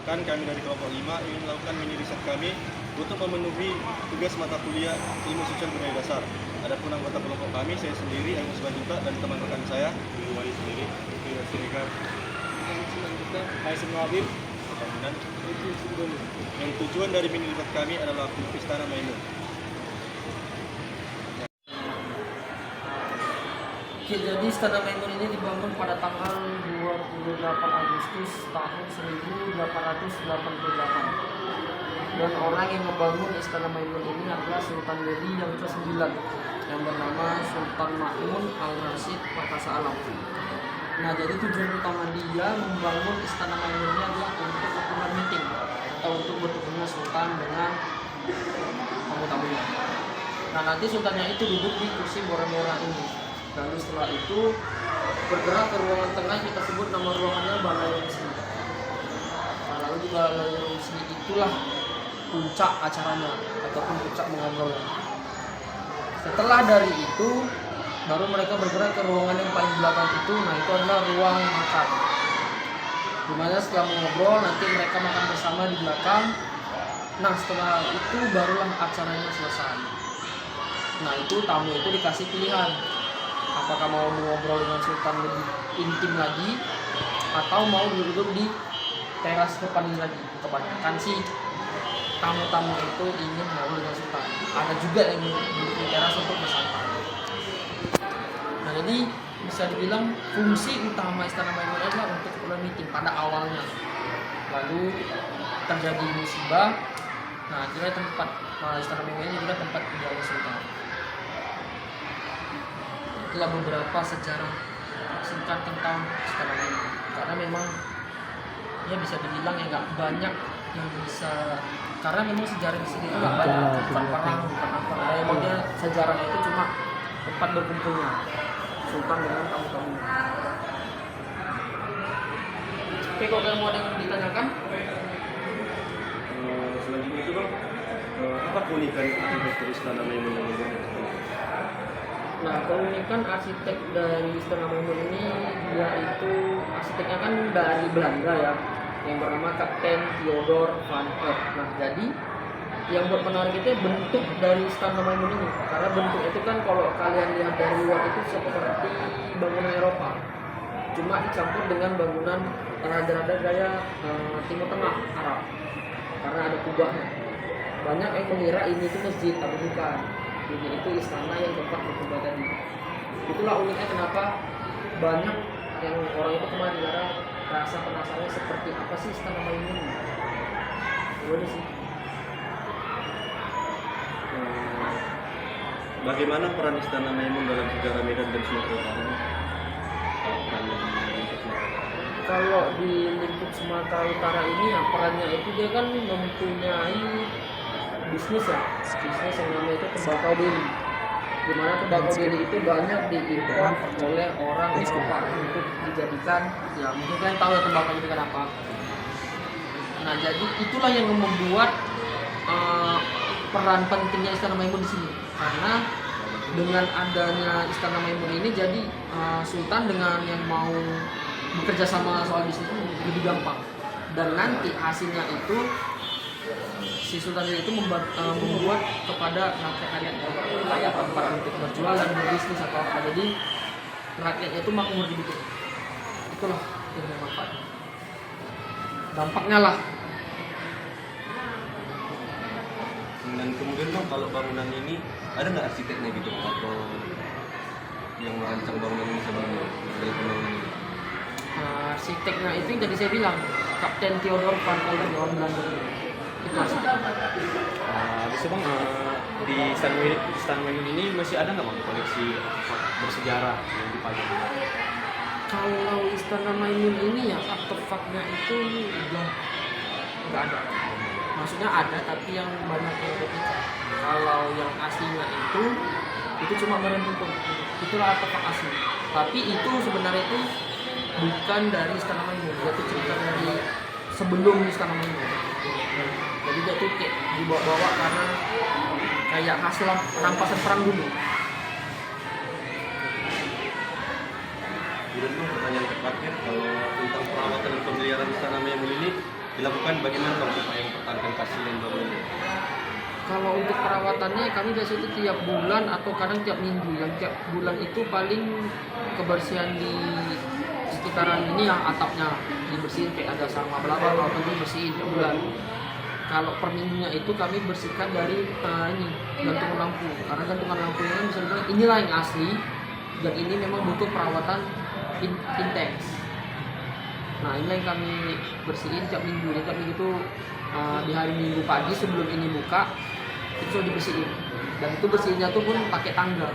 Perkenalkan, kami dari kelompok 5 ingin melakukan mini riset kami untuk memenuhi tugas mata kuliah Ilmu Sosial Budaya Dasar. Adapun anggota kelompok kami, saya sendiri, Agus Bajuta, dan teman rekan saya, Wali sendiri, Fira Siregar, Hai semua Habib. Bangunan. Yang tujuan dari mini riset kami adalah Istana Maimun. Oke, jadi Istana Maimun ini dibangun pada tanggal 28 Agustus tahun 1888. Dan orang yang membangun Istana Maimun ini adalah Sultan Delhi yang ke-9 yang bernama Sultan Ma'mun al-Rashid Perkasa Alam. Nah, jadi tujuan utama dia membangun Istana Maimun ini adalah untuk keperluan meeting atau untuk bertemu Sultan dengan tamu-tamunya. Nah, nanti sultannya itu duduk di kursi merah-merah ini. Lalu setelah itu bergerak ke ruangan tengah, kita sebut nama ruangannya Balai Resmi. Nah, lalu di Balai Resmi itulah puncak acaranya ataupun puncak mengobrolnya. Setelah dari itu baru mereka bergerak ke ruangan yang paling belakang itu. Nah, itu adalah ruang makan, dimana setelah mengobrol nanti mereka makan bersama di belakang. Nah, setelah itu barulah acaranya selesai. Nah, itu tamu itu dikasih pilihan, apakah mau mengobrol dengan sultan lebih intim lagi atau mau duduk di teras depan ini lagi. Kebanyakan sih tamu-tamu itu ingin ngobrol dengan sultan. Ada juga yang duduk di teras untuk bersantai. Nah, jadi bisa dibilang fungsi utama Istana Maimun adalah untuk keperluan meeting pada awalnya. Lalu terjadi musibah. Nah, akhirnya tempat Istana Maimun ini juga tempat tinggalnya sultan. Itulah beberapa sejarah singkat tentang Istana Maimun. Karena memang ya bisa dibilang ya nggak banyak yang bisa, karena memang sejarah di sini itu nggak banyak, bukan perang, bukan apa. Memangnya sejarahnya itu cuma tempat berkumpulnya sultan dengan tamu-tamunya. Oke, kalau kamu ada yang ditanyakan? Selanjutnya itu Bang, apa keunikan arsitektur Istana Maimun yang dibuat? Nah, keunikan arsitek dari Istana Maimun ini, dia itu arsiteknya kan dari Belanda ya, yang bernama Kapten Theodor van Eck. Nah, jadi yang buat menarik itu bentuk dari Istana Maimun ini, karena bentuk itu kan kalau kalian lihat dari luar itu seperti bangunan Eropa, cuma dicampur dengan bangunan rada-rada gaya Timur Tengah Arab, karena ada kubahnya. Banyak yang mengira ini itu masjid, tapi bukan. Ini itu istana yang tempat berkubah tadi. Itulah uniknya kenapa banyak yang orang itu kemarin rasa penasaran seperti apa sih Istana Maimun. Boleh sih. Bagaimana peran Istana Maimun dalam sejarah Medan dan Sumatera Utara? Kalau di lingkup Sumatera Utara ini ya perannya itu dia kan mempunyai bisnis yang namanya itu tembakau Delhi, dimana tembakau Delhi itu banyak diimpor oleh orang Eropa untuk dijadikan, ya mungkin kalian tahu ya tembakau itu kan apa. Nah, jadi itulah yang membuat peran pentingnya Istana Maimun di sini, karena dengan adanya Istana Maimun ini jadi sultan dengan yang mau bekerja sama soal bisnis itu lebih gampang, dan nanti hasilnya itu si sultan itu membuat kepada rakyat kayak tempat untuk berjualan, berbisnis atau apa. Jadi rakyatnya itu makmur dibikin. Itulah yang bermanfaat. Dampaknya lah. Dan kemudian Bang, kalau bangunan ini ada nggak arsiteknya gitu atau yang merancang bangunan ini sebelumnya dari bangunan ini? Arsiteknya itu yang tadi saya bilang, Kapten Theodor van Eck dari orang Belanda. Itu arsitek. Bisa Bang, di Istana Maimun ini masih ada nggak Bang koleksi bersejarah yang dipajang? Kalau Istana Maimun ini ya artefaknya itu udah nggak ada. Maksudnya ada, tapi yang banyak yang replika. Kalau yang aslinya itu cuma merenung. Itulah artefak asli. Tapi itu sebenarnya itu bukan dari Istana Maimun, itu cerita dari sebelum Istana Maimun. Jadi dia tuh kayak dibawa-bawa karena kayak hasil rampasan perang dulu. Kemudian Bang, pertanyaan terakhir, kalau tentang perawatan dan pemeliharaan Istana Maimun ini dilakukan bagaimana Bang supaya mempertahankan kasih yang baru ini? Kalau untuk perawatannya kami biasanya itu tiap bulan atau kadang tiap minggu. Yang tiap bulan itu paling kebersihan di sekitaran ini yang atapnya dibersihin, kayak ada sama belakang atau itu bersihin tiap bulan. Kalau per minggunya itu kami bersihkan dari ini gantungan lampu, karena gantungan lampu ini bisa dibilang inilah yang asli dan ini memang butuh perawatan intens. Nah ini yang kami bersihin tiap minggu. Jadi tiap minggu itu di hari Minggu pagi sebelum ini buka itu sudah dibersihin, dan itu bersihnya tuh pun pakai tangga,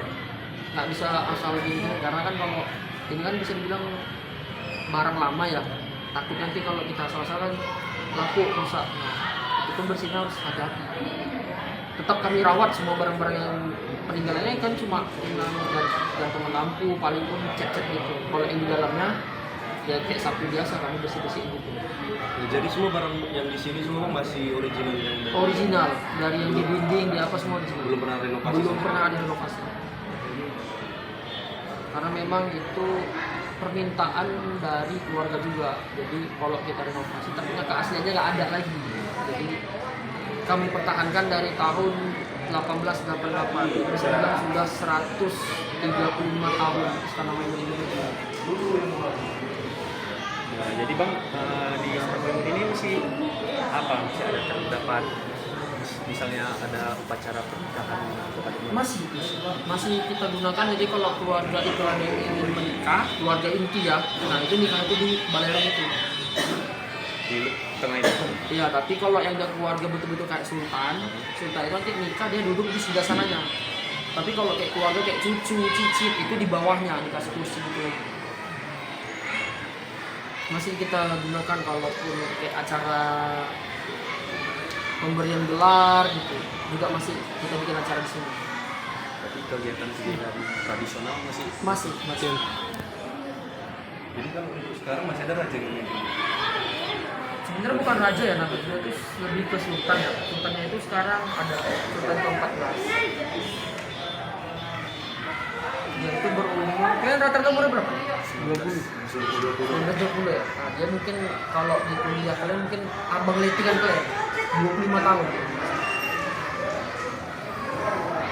nggak bisa asal gini karena kan kalau ini kan bisa dibilang barang lama ya, takut nanti kalau kita salah-salah lampu rusak. Nah, itu bersihnya harus hati-hati. Tetap kami rawat semua barang-barang yang peninggalannya kan cuma gantungan lampu, paling pun cat-cat gitu. Kalau yang di dalamnya ya kayak sapu biasa kami bersih-bersihin gitu. Jadi semua barang yang di sini semua masih original yang dari Original, dari yang di dinding, di apa semua original. belum pernah renovasi. Belum pernah ada renovasi. Karena memang itu permintaan dari keluarga juga. Jadi kalau kita renovasi ternyata keasliannya nggak ada lagi. Jadi kami pertahankan dari tahun 1888. Jadi sekarang sudah 135 tahun Istana Maimun ini. Nah, jadi Bang, di Istana Maimun ini masih ada terdapat misalnya ada upacara pernikahan atau ada Masih kita gunakan. Jadi kalau keluarga itu ada yang ingin menikah, keluarga inti ya, nah itu nikah itu di balai rong itu. di tengah itu. Iya, tapi kalau yang ada keluarga betul-betul kayak sultan itu nanti nikah dia duduk di sebelah sananya. Tapi kalau kayak keluarga kayak cucu, cicit itu di bawahnya dikasih kursi gitu. Masih kita gunakan kalaupun kayak acara pemberian gelar gitu, juga masih kita bikin acara di sini. Tapi kegiatan tradisional masih. Jadi kan untuk sekarang masih ada raja yang memimpin. Sebenarnya bukan raja ya, namanya itu lebih ke sultan ya. Sultannya itu sekarang ada sultan ke-14. Dia itu berumur, kalian rata-rata umurnya berapa? 20 ya. Nah, dia mungkin kalau di kuliah kalian mungkin abang letikan kalian 25 tahun.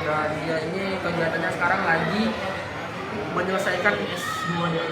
Dan dia ini kegiatannya sekarang lagi menyelesaikan S2-nya.